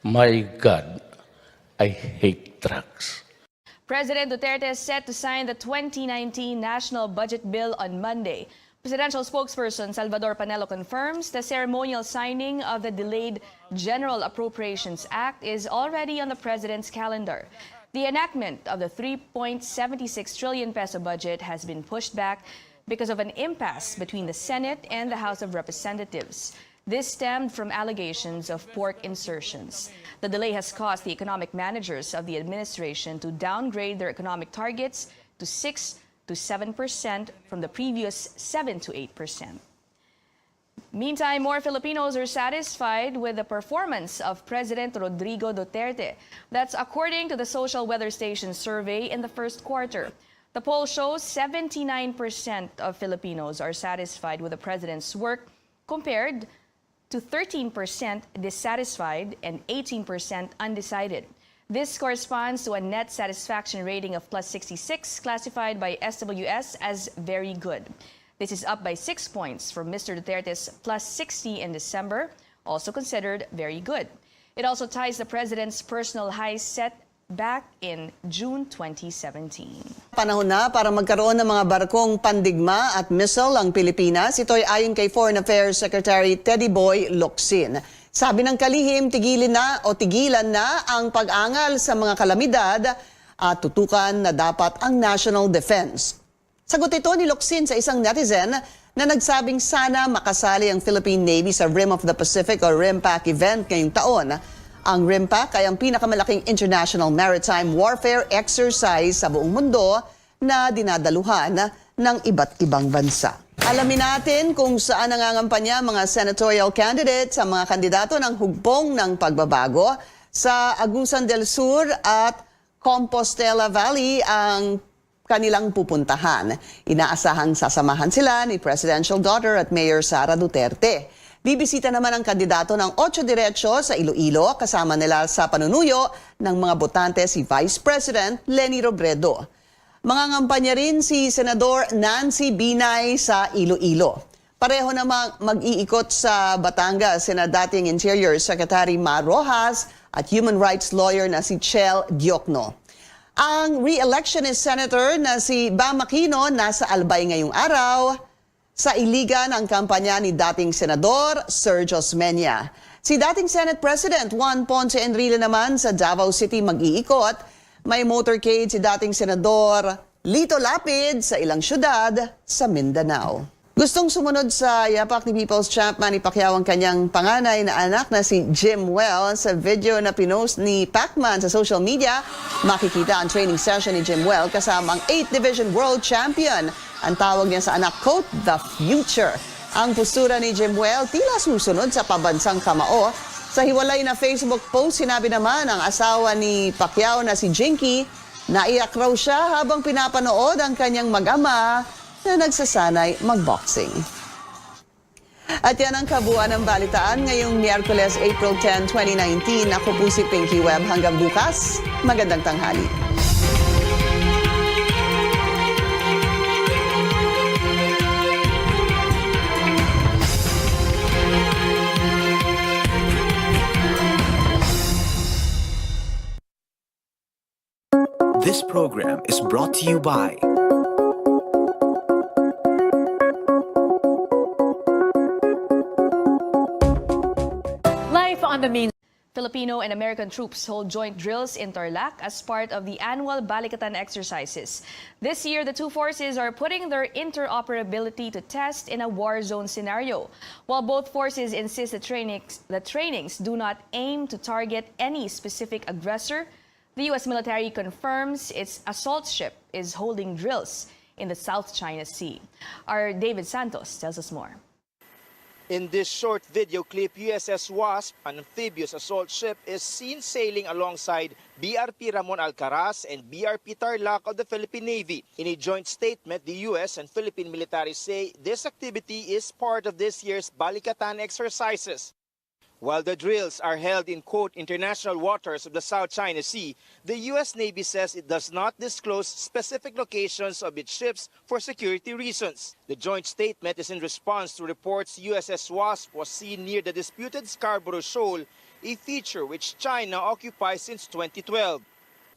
My God, I hate trucks. President Duterte is set to sign the 2019 National Budget Bill on Monday. Presidential spokesperson Salvador Panelo confirms the ceremonial signing of the delayed General Appropriations Act is already on the president's calendar. The enactment of the 3.76 trillion peso budget has been pushed back because of an impasse between the Senate and the House of Representatives. This stemmed from allegations of pork insertions. The delay has caused the economic managers of the administration to downgrade their economic targets to 6 to 7% from the previous 7 to 8%. Meantime, more Filipinos are satisfied with the performance of President Rodrigo Duterte. That's according to the Social Weather Station survey in the first quarter. The poll shows 79% of Filipinos are satisfied with the president's work, compared to 13% dissatisfied and 18% undecided. This corresponds to a net satisfaction rating of plus 66, classified by SWS as very good. This is up by 6 points from Mr. Duterte's plus 60 in December, also considered very good. It also ties the president's personal high set back in June 2017. Panahon na para magkaroon ng mga barkong pandigma at missile ang Pilipinas. Ito'y ayon kay Foreign Affairs Secretary Teddy Boy Locsin. Sabi ng kalihim, tigilan na ang pag-angal sa mga kalamidad at tutukan na dapat ang national defense. Sagot ito ni Locsin sa isang netizen na nagsabing sana makasali ang Philippine Navy sa Rim of the Pacific o RIMPAC event ngayong taon. Ang RIMPAC ay ang pinakamalaking international maritime warfare exercise sa buong mundo na dinadaluhan ng iba't ibang bansa. Alamin natin kung saan nangangampanya mga senatorial candidates sa mga kandidato ng hugpong ng pagbabago. Sa Agusan del Sur at Compostela Valley ang kanilang pupuntahan. Inaasahang sasamahan sila ni presidential daughter at Mayor Sara Duterte. Bibisita naman ang kandidato ng 8 diretsyo sa Iloilo, kasama nila sa panunuyo ng mga botante si Vice President Leni Robredo. Mangangampanya rin si Senador Nancy Binay sa Iloilo. Pareho namang mag-iikot sa Batangas sina dating Interior Secretary Mar Rojas at human rights lawyer na si Chel Diokno. Ang re-electionist senator na si Bam Aquino nasa Albay ngayong araw. Sa Iligan ang kampanya ni dating Senador Sergio Osmeña. Si dating Senate President Juan Ponce Enrile naman sa Davao City mag-iikot. May motorcade si dating Senador Lito Lapid sa ilang syudad sa Mindanao. Gustong sumunod sa yapak ni People's Champ Manny Pacquiao ang kanyang panganay na anak na si Jim Well. Sa video na pinost ni Pacman sa social media, makikita ang training session ni Jim Well kasama ang 8th Division World Champion. Ang tawag niya sa anak, quote, the future. Ang postura ni Jim Well tila susunod sa pabansang kamao. Sa hiwalay na Facebook post, sinabi naman ang asawa ni Pacquiao na si Jinky, naiyak raw siya habang pinapanood ang kanyang mag-ama na nagsasanay mag-boxing. At yan ang kabuuan ng balitaan ngayong Miyerkules, April 10, 2019. Ako po si Pinky Webb. Hanggang bukas, magandang tanghali. This program is brought to you by Life on the Main. Filipino and American troops hold joint drills in Tarlac as part of the annual Balikatan exercises. This year, the two forces are putting their interoperability to test in a war zone scenario. While both forces insist the trainings do not aim to target any specific aggressor, the U.S. military confirms its assault ship is holding drills in the South China Sea. Our David Santos tells us more. In this short video clip, USS Wasp, an amphibious assault ship, is seen sailing alongside BRP Ramon Alcaraz and BRP Tarlac of the Philippine Navy. In a joint statement, the U.S. and Philippine military say this activity is part of this year's Balikatan exercises. While the drills are held in, quote, international waters of the South China Sea, the U.S. Navy says it does not disclose specific locations of its ships for security reasons. The joint statement is in response to reports USS Wasp was seen near the disputed Scarborough Shoal a feature which China occupies since 2012.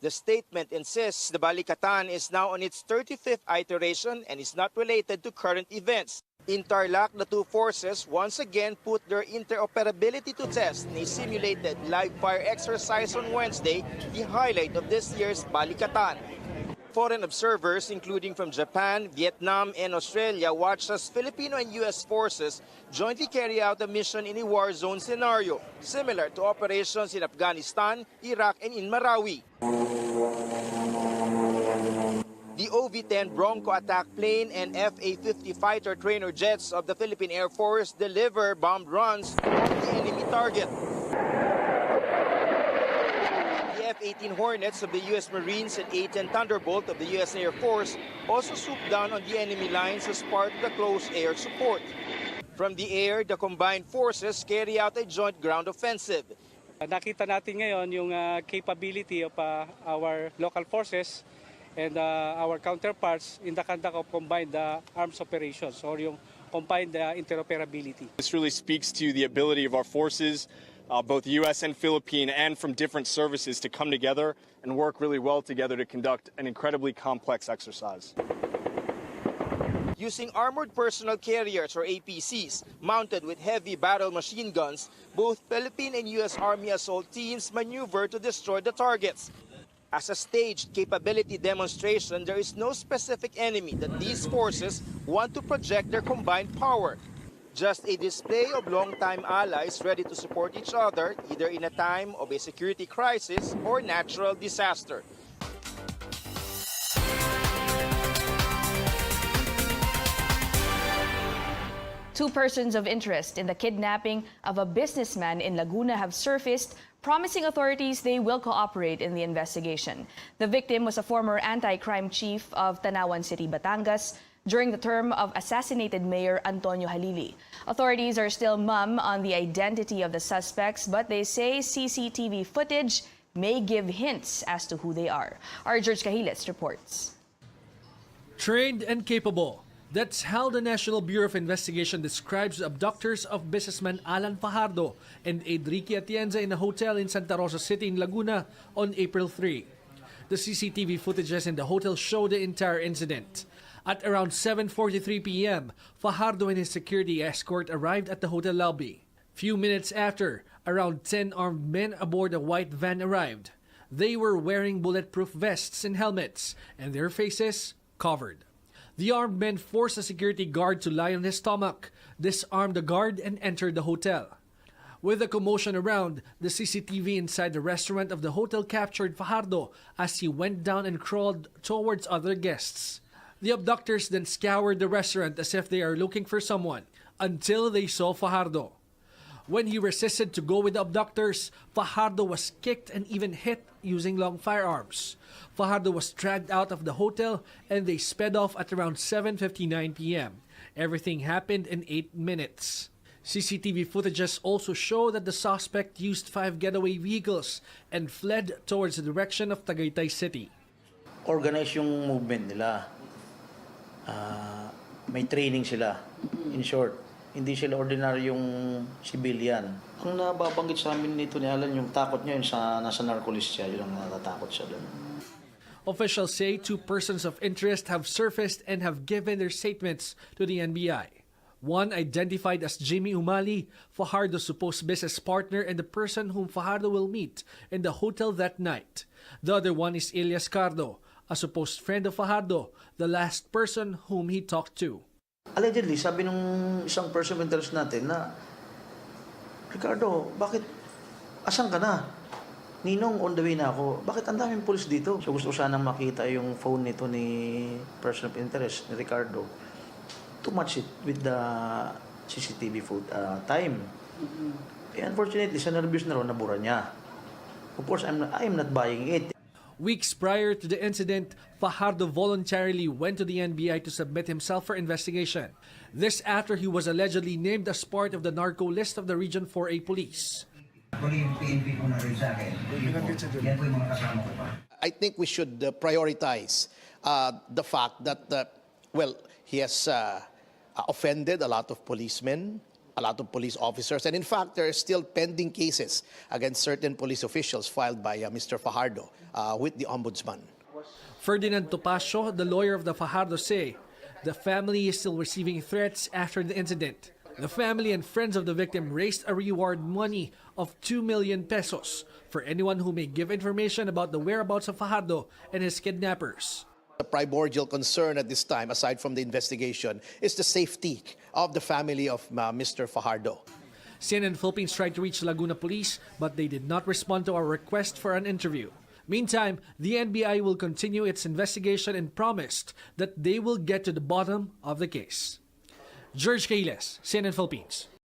The statement insists the Balikatan is now on its 35th iteration and is not related to current events. In Tarlac, the two forces once again put their interoperability to test in a simulated live-fire exercise on Wednesday, the highlight of this year's Balikatan. Foreign observers, including from Japan, Vietnam, and Australia, watched as Filipino and U.S. forces jointly carry out a mission in a war zone scenario, similar to operations in Afghanistan, Iraq, and in Marawi. The OV-10 Bronco attack plane and FA-50 fighter trainer jets of the Philippine Air Force deliver bombed runs on the enemy target. The F-18 Hornets of the U.S. Marines and A-10 Thunderbolt of the U.S. Air Force also swooped down on the enemy lines as part of the close air support. From the air, the combined forces carry out a joint ground offensive. Nakita natin ngayon yung capability of our local forces and our counterparts in the conduct of combined arms operations or yung combined interoperability. This really speaks to the ability of our forces, both U.S. and Philippine, and from different services to come together and work really well together to conduct an incredibly complex exercise. Using armored personnel carriers or APCs mounted with heavy battle machine guns, both Philippine and U.S. Army assault teams maneuver to destroy the targets. As a staged capability demonstration, there is no specific enemy that these forces want to project their combined power. Just a display of longtime allies ready to support each other, either in a time of a security crisis or natural disaster. Two persons of interest in the kidnapping of a businessman in Laguna have surfaced, promising authorities they will cooperate in the investigation. The victim was a former anti-crime chief of Tanawan City, Batangas, during the term of assassinated Mayor Antonio Halili. Authorities are still mum on the identity of the suspects, but they say CCTV footage may give hints as to who they are. Our George Cahiles reports. Trained and capable. That's how the National Bureau of Investigation describes the abductors of businessman Alan Fajardo and Enrique Atienza in a hotel in Santa Rosa City in Laguna on April 3. The CCTV footages in the hotel show the entire incident. At around 7:43 p.m., Fajardo and his security escort arrived at the hotel lobby. Few minutes after, around 10 armed men aboard a white van arrived. They were wearing bulletproof vests and helmets, and their faces covered. The armed men forced a security guard to lie on his stomach, disarmed the guard, and entered the hotel. With a commotion around, the CCTV inside the restaurant of the hotel captured Fajardo as he went down and crawled towards other guests. The abductors then scoured the restaurant as if they are looking for someone, until they saw Fajardo. When he resisted to go with the abductors, Fajardo was kicked and even hit using long firearms. Fajardo was dragged out of the hotel and they sped off at around 7:59 p.m. Everything happened in 8 minutes. CCTV footages also show that the suspect used 5 getaway vehicles and fled towards the direction of Tagaytay City. Organize yung movement nila. May training sila. In short, hindi sila ordinaryong civilian. Ang nababanggit sa amin nito ni Alan, yung takot niya yun sa nasa narcolist siya, yun ang natatakot siya doon. Officials say 2 persons of interest have surfaced and have given their statements to the NBI. One identified as Jimmy Umali, Fajardo's supposed business partner and the person whom Fajardo will meet in the hotel that night. The other one is Elias Cardo, a supposed friend of Fajardo, the last person whom he talked to. Allegedly, sabi nung isang person of interest natin na, Ricardo, bakit, asan ka na? Ninong, on the way na ako. Bakit ang daming pulis dito? So gusto sanang makita yung phone nito ni person of interest, ni Ricardo. To match it with the CCTV time. Unfortunately, sa nervous na ron, nabura niya. Of course, I am not buying it. Weeks prior to the incident, Fajardo voluntarily went to the NBI to submit himself for investigation. This after he was allegedly named as part of the narco list of the Region 4A police. I think we should prioritize the fact that, he has offended a lot of policemen, a lot of police officers. And in fact, there are still pending cases against certain police officials filed by Mr. Fajardo with the Ombudsman. Ferdinand Topacio, the lawyer of the Fajardo, say the family is still receiving threats after the incident. The family and friends of the victim raised a reward money of 2 million pesos for anyone who may give information about the whereabouts of Fajardo and his kidnappers. The primordial concern at this time, aside from the investigation, is the safety of the family of Mr. Fajardo. CNN Philippines tried to reach Laguna Police, but they did not respond to our request for an interview. Meantime, the NBI will continue its investigation and promised that they will get to the bottom of the case. George Kailes, CNN Philippines.